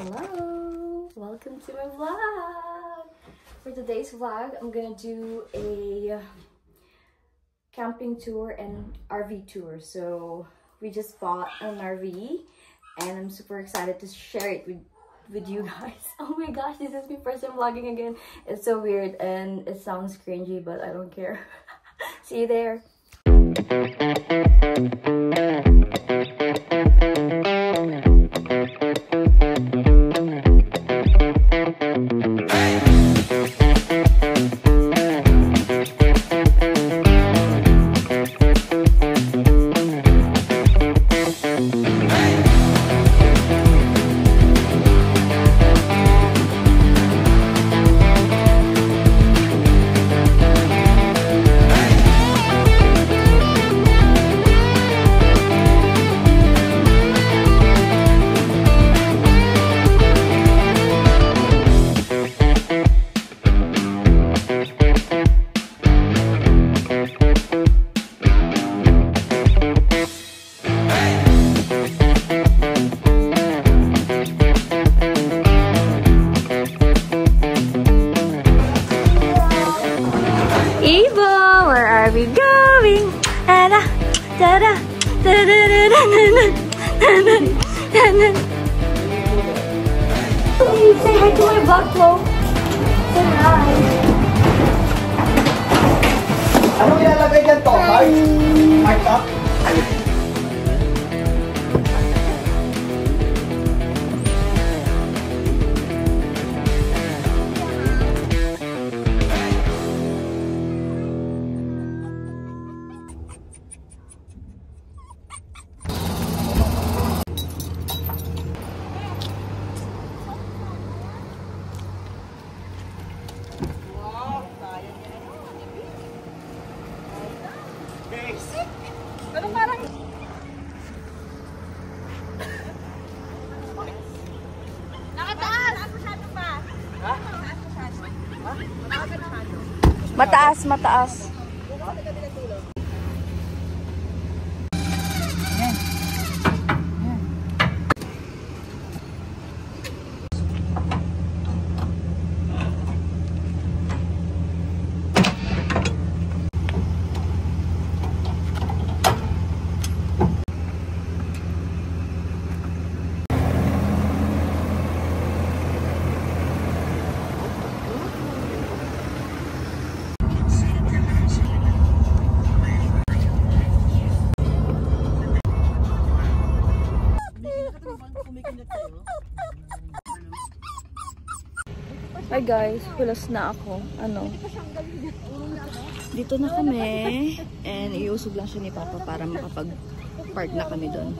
Hello! Welcome to my vlog! For today's vlog, I'm gonna do a camping tour and RV tour. So we just bought an RV and I'm super excited to share it with you guys. Oh my gosh, this is my first time vlogging again. It's so weird and it sounds cringy, but I don't care. See you there! Eva, where are we going? Da-da, da-da, da-da-da-da-da-da. Say hi to my vlog, Flo. Say hi. Anong ilalagay dyan to? Heart up? Pero parang nakataas! Masyado pa! Ha? Mataas, mataas. Hi guys, hulas na ako. Dito na kami. And iusog lang siya ni Papa para makapag-park na kami doon.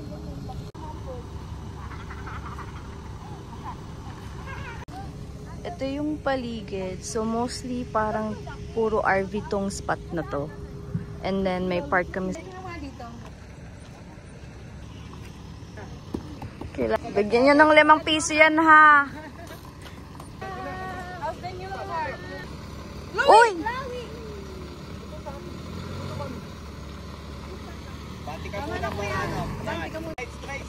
Ito yung paligid. So mostly parang puro RV tong spot na to. And then may park kami. Bigyan nyo ng 5 piso yan ha. Uy! Bati ka muna po yan. Straight.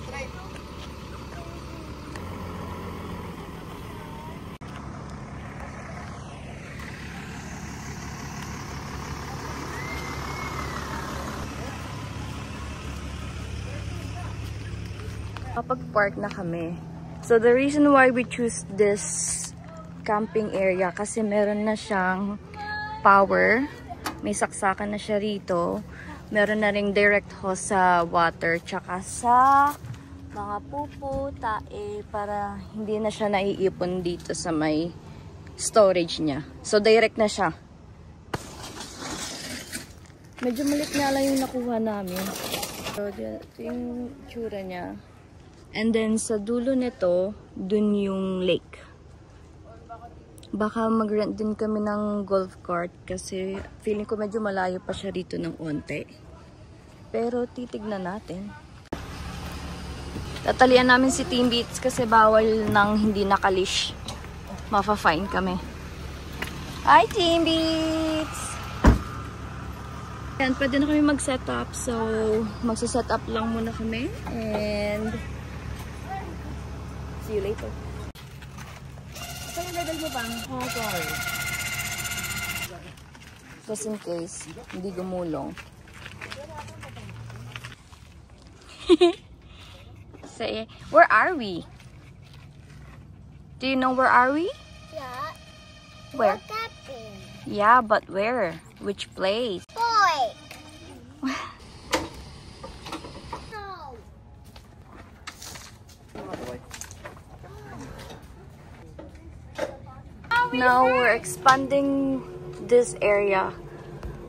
Kapag-park na kami. So the reason why we choose this camping area kasi meron na siyang power. May saksakan na siya rito. Meron na ring direct hose sa water tsaka sa mga pupo, tae para hindi na siya naiipon dito sa may storage niya. So direct na siya. Medyo malit nga lang yung nakuha namin. So ito yung tsura niya. And then sa dulo nito, dun yung lake. Baka mag-rent din kami ng golf cart kasi feeling ko medyo malayo pa siya rito ng onte. Pero titignan natin. Tatalian namin si Team Beats kasi bawal nang hindi nakalish. Mafa-fine kami. Hi Team Beats! Yan, pwede na kami mag-set up. So, magsa-set up lang muna kami. And see you later. level mo bang? Okay. Just in case, hindi gumulong. Say, where are we? Do you know where are we? Yeah. Where? Captain. Yeah, but where? Which place? Boy. Now we're expanding this area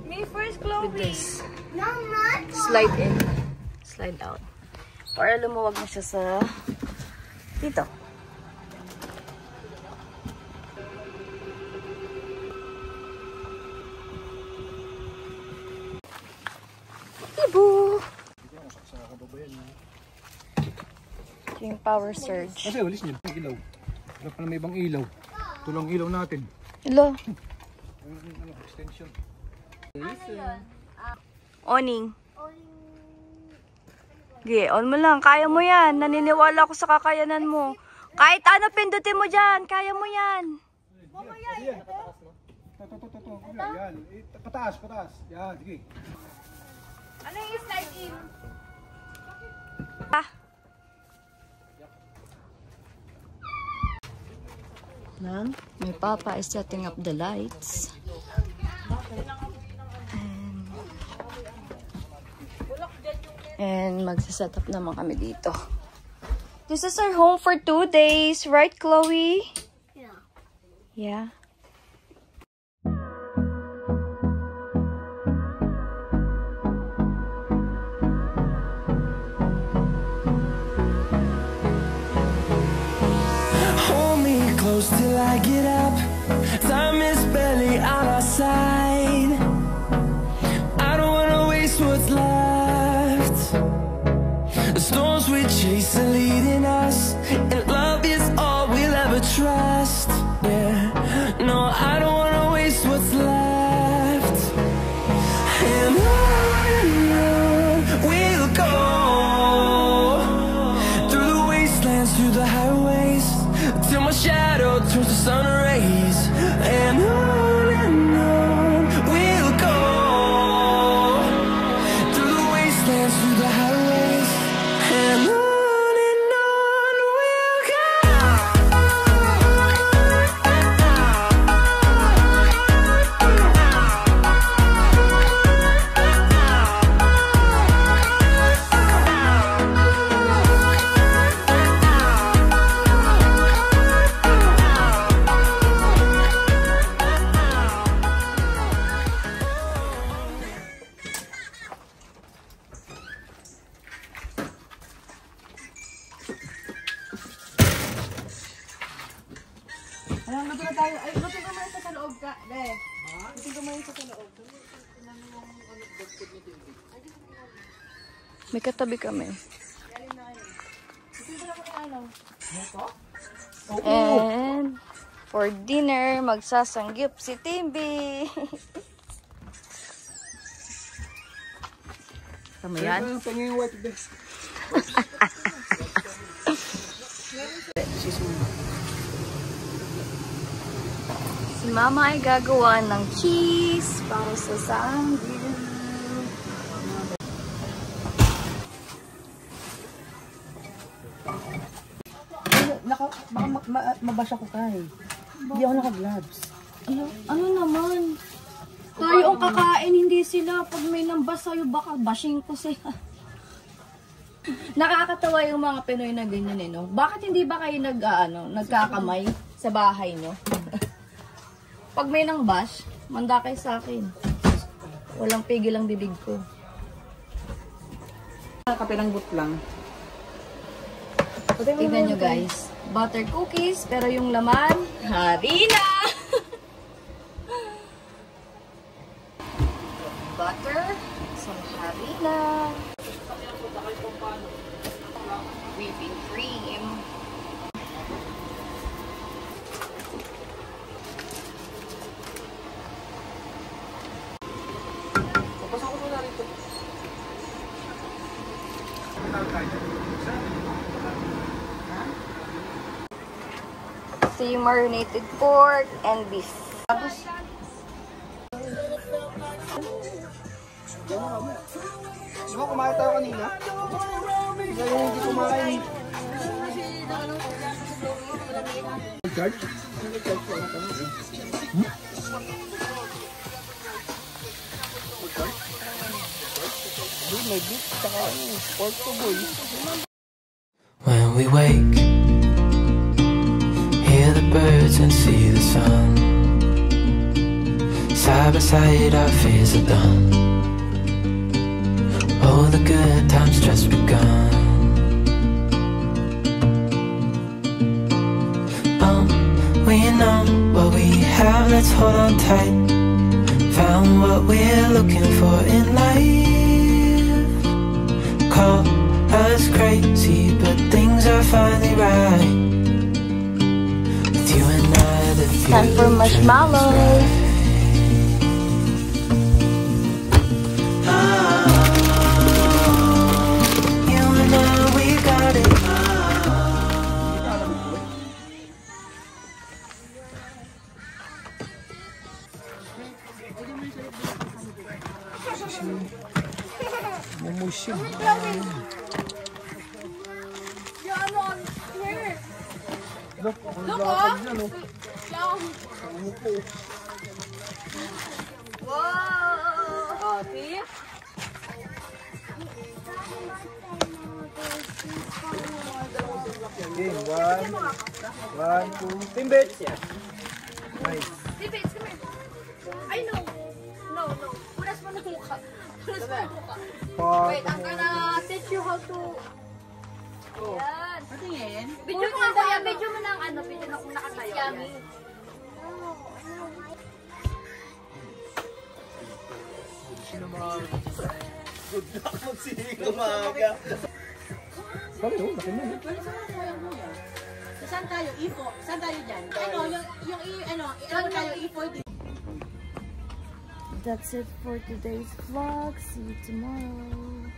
Me first, with Chloe. this. No, not. Slide in, slide out. Para lumuwag na siya sa dito. Ibu! Ito yung power surge. Kasi walis niyo, ilaw. Wala pa na may ibang ilaw. Ito lang ilaw natin. Hello. Extension. Oning. Okay, on mo lang. Kaya mo yan. Naniniwala ako sa kakayanan mo. Kahit ano pindutin mo dyan. Kaya mo yan. Yan. Ito. Yan. Pataas. Yan, sige. Ano yung slide in? Ah. Now, my papa is setting up the lights. And magsaset up naman kami dito. This is our home for 2 days, right, Chloe? Yeah. Yeah. Hold me close till I get up. Time is barely on our side. I don't wanna waste what's left. The storms we chase are leading us, and love is all we'll ever trust. Yeah, no, I don't wanna waste what's left. And on we'll go, through the wastelands, through the highways, till my shadow turns to sun rays. And on we'll go, through the wastelands, through the highways. And on we'll go. Alam, luto na tayo. Ay, luto ka muna sa loob ka. De. Luto ka muna sa loob. May katabi kami. And for dinner, magsasangyup si Timby. Tama yan? Ano panging white best? Si Mama ay gagawa ng cheese para sa sangyup. Baka mabasa ko tayo. Hindi ako naka-gloves. Ano naman? Tayo ang kakain, hindi sila. Pag may nambas sa'yo, baka bashing ko sila. Nakakatawa yung mga Pinoy na ganyan eh, no? Bakit hindi ba kayo nagkakamay sa bahay nyo? Pag may nang bash, manda kayo sa akin. Walang pigil ang bibig ko. Kape ng but lang. Tignan nyo guys. Butter cookies, pero yung laman, harina! Butter, some harina. Whipping cream. Papasok ko muna rito. Ito yung marinated pork and beef. Di ba kumain tayo kanina? Ngayon hindi kumain. Charge? May beef, saka pork to boy. When we wake, hear the birds and see the sun. Side by side our fears are done. Oh, the good times just begun. We know what we have, let's hold on tight. Found what we're looking for in life. Call us crazy, but things are finally right. With you and I, the future. Time for marshmallows. You and I, we got it. Mumusim. Look, Wow! Oh, see? Okay, one, two, timbits. Nice. Timbits, come here. I know. No. Punas mo na mukha. Wait, I'm gonna teach you how to... Yan. Patingin. Video mo nga kuya. Video mo na ang ano. Video na kung nakatayo. Yummy. Good luck magsinig umaga. Sabi mo, laki mo. Saan tayo? Ifo? Saan tayo dyan? Ano? Ano tayo? Ifo? That's it for today's vlog. See you tomorrow.